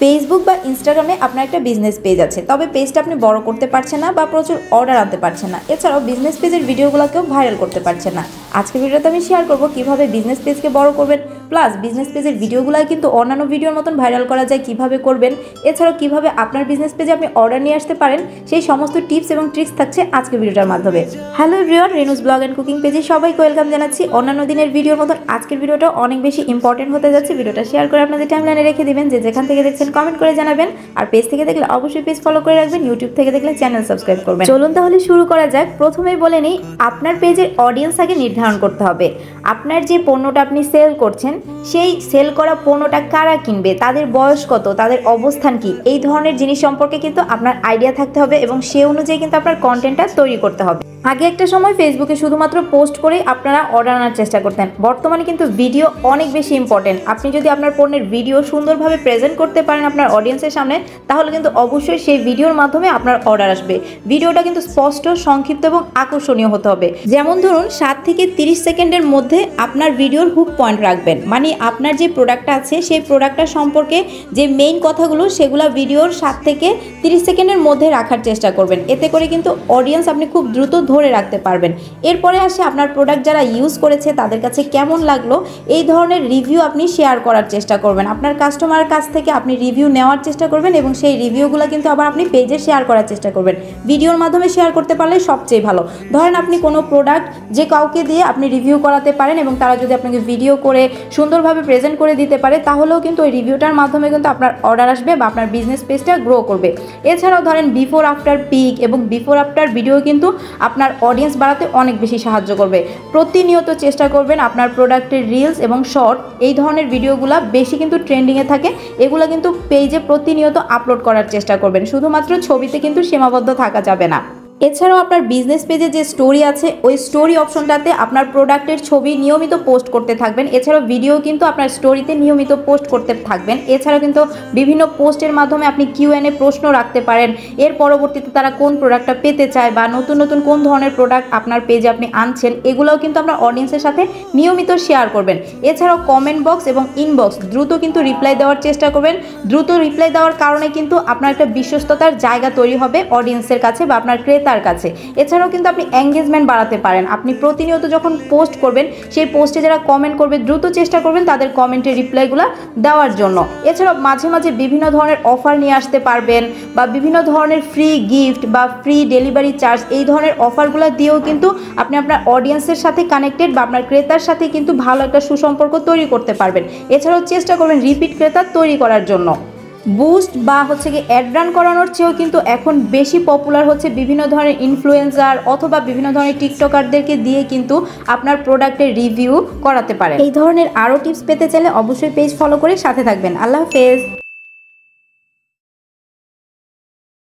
Facebook বা ইনস্টাগ্রামে আপনার একটা বিজনেস পেজ আছে, তবে পেজটা আপনি বড় করতে পারছেন না বা প্রচুর অর্ডার আনতে পারছেন না। এছাড়াও বিজনেস পেজের ভিডিওগুলোকেও ভাইরাল করতে পারছেন না। আজকের ভিডিওতে আমি শেয়ার করব কিভাবে বিজনেস পেজকে বড় করবেন, প্লাস বিজনেস পেজের ভিডিওগুলো কিন্তু অন্যান্য ভিডিওর মতন ভাইরাল করা যায় কিভাবে করবেন, এছাড়াও কিভাবে আপনার বিজনেস পেজে আপনি অর্ডার নিয়ে আসতে পারেন, সেই সমস্ত টিপস এবং ট্রিক্স থাকছে আজকের ভিডিওটার মাধ্যমে। Hello everyone, Renu's blog and cooking পেজে সবাইকে ওয়েলকাম জানাচ্ছি। অন্যান্য দিনের ভিডিওর মতন আজকের ভিডিওটা অনেক বেশি ইম্পর্টেন্ট হতে যাচ্ছে। ভিডিওটা শেয়ার করে আপনাদের টাইমলাইনে রেখে দিবেন, যে যেখান থেকে দেখছেন কমেন্ট করে জানাবেন, আর পেজ থেকে দেখলে অবশ্যই পেজ ফলো করে রাখবেন, ইউটিউব থেকে দেখলে চ্যানেল সাবস্ক্রাইব করবেন। চলুন তাহলে শুরু করা যাক। প্রথমেই বলে নিই, আপনার পেজের অডিয়েন্স আগে নির্ধারণ করতে হবে। আপনার যে পণ্যটা আপনি সেল করছেন, সেই সেল করা পণ্যটা কারা কিনবে, তাদের বয়স কত, তাদের অবস্থান কি, এই ধরনের জিনিস সম্পর্কে কিন্তু আপনার আইডিয়া থাকতে হবে এবং সে অনুযায়ী কিন্তু আপনার কন্টেন্টটা তৈরি করতে হবে। আগে একটা সময় ফেসবুকে শুধুমাত্র পোস্ট করেই আপনারা অর্ডার আনার চেষ্টা করতেন। বর্তমানে কিন্তু ভিডিও অনেক বেশি ইম্পর্টেন্ট। আপনি যদি আপনার পণ্যের ভিডিও সুন্দরভাবে প্রেজেন্ট করতে পারেন আপনার অডিয়েন্সের সামনে, তাহলে কিন্তু অবশ্যই সেই ভিডিওর মাধ্যমে আপনার অর্ডার আসবে। ভিডিওটা কিন্তু স্পষ্ট, সংক্ষিপ্ত এবং আকর্ষণীয় হতে হবে। যেমন ধরুন 7 থেকে 30 সেকেন্ডের মধ্যে আপনার ভিডিওর হুক পয়েন্ট রাখবেন, মানে আপনার যে প্রোডাক্টটা আছে সেই প্রোডাক্টটা সম্পর্কে যে মেইন কথাগুলো সেগুলো ভিডিওর 7 থেকে 30 সেকেন্ডের মধ্যে রাখার চেষ্টা করবেন। এতে করে কিন্তু অডিয়েন্স আপনি খুব দ্রুত ধরে রাখতে পারবেন। এরপরে আসে আপনার প্রোডাক্ট যারা ইউজ করেছে তাদের কাছে কেমন লাগলো, এই ধরনের রিভিউ আপনি শেয়ার করার চেষ্টা করবেন। আপনার কাস্টমারের কাছ থেকে আপনি রিভিউ নেওয়ার চেষ্টা করবেন এবং সেই রিভিউগুলো কিন্তু আবার আপনি পেজে শেয়ার করার চেষ্টা করবেন। ভিডিওর মাধ্যমে শেয়ার করতে পারলে সবচেয়ে ভালো। ধরেন আপনি কোনো প্রোডাক্ট যে কাউকে দিয়ে আপনি রিভিউ করাতে পারেন এবং তারা যদি আপনাকে ভিডিও করে সুন্দরভাবে প্রেজেন্ট করে দিতে পারে, তাহলেও কিন্তু ওই রিভিউটার মাধ্যমে কিন্তু আপনার অর্ডার আসবে বা আপনার বিজনেস পেজটা গ্রো করবে। এছাড়াও ধরেন বিফোর আফটার পিক এবং বিফোর আফটার ভিডিও কিন্তু আপনার অডিয়েন্স বাড়াতে অনেক বেশি সাহায্য করবে। প্রতিনিয়ত চেষ্টা করবেন আপনার প্রোডাক্টের রিলস এবং শর্ট এই ধরনের ভিডিওগুলো বেশি কিন্তু ট্রেন্ডিংয়ে থাকে, এগুলো কিন্তু পেজে প্রতিনিয়ত আপলোড করার চেষ্টা করবেন। শুধুমাত্র ছবিতে কিন্তু সীমাবদ্ধ থাকা যাবে না। এছাড়াও আপনার বিজনেস পেজে যে স্টোরি আছে, ওই স্টোরি অপশনটাতে আপনার প্রোডাক্টের ছবি নিয়মিত পোস্ট করতে থাকবেন। এছাড়াও ভিডিও কিন্তু আপনার স্টোরিতে নিয়মিত পোস্ট করতে থাকবেন। এছাড়াও কিন্তু বিভিন্ন পোস্টের মাধ্যমে আপনি কিউএনএ প্রশ্ন রাখতে পারেন। এর পরবর্তীতে তারা কোন প্রোডাক্টটা পেতে চায় বা নতুন নতুন কোন ধরনের প্রোডাক্ট আপনার পেজে আপনি আনছেন, এগুলোও কিন্তু আপনার অডিয়েন্সের সাথে নিয়মিত শেয়ার করবেন। এছাড়াও কমেন্ট বক্স এবং ইনবক্স দ্রুত কিন্তু রিপ্লাই দেওয়ার চেষ্টা করবেন। দ্রুত রিপ্লাই দেওয়ার কারণে কিন্তু আপনার একটা বিশ্বস্ততার জায়গা তৈরি হবে অডিয়েন্সের কাছে বা আপনার ক্রেতার কাছে। এছাড়াও কিন্তু আপনি এঙ্গেজমেন্ট বাড়াতে পারেন। আপনি প্রতিনিয়ত যখন পোস্ট করবেন, সেই পোস্টে যারা কমেন্ট করবে দ্রুত চেষ্টা করবেন তাদের কমেন্টের রিপ্লাইগুলো দেওয়ার জন্য। এছাড়াও মাঝে মাঝে বিভিন্ন ধরনের অফার নিয়ে আসতে পারবেন বা বিভিন্ন ধরনের ফ্রি গিফট বা ফ্রি ডেলিভারি চার্জ, এই ধরনের অফারগুলো দিয়েও কিন্তু আপনি আপনার অডিয়েন্সের সাথে কানেক্টেড বা আপনার ক্রেতার সাথে কিন্তু ভালো একটা সুসম্পর্ক তৈরি করতে পারবেন। এছাড়াও চেষ্টা করবেন রিপিট ক্রেতা তৈরি করার জন্য। বুস্ট বা অ্যাড রান করানোর চেয়েও কিন্তু এখন বেশি পপুলার হচ্ছে বিভিন্ন ধরনের ইনফ্লুয়েন্সার অথবা বিভিন্ন ধরনের টিকটকারদেরকে দিয়ে কিন্তু আপনার প্রোডাক্টের রিভিউ করাতে পারেন। এই ধরনের আরও টিপস পেতে চাইলে অবশ্যই পেজ ফলো করে সাথে থাকবেন। আল্লাহ হাফেজ।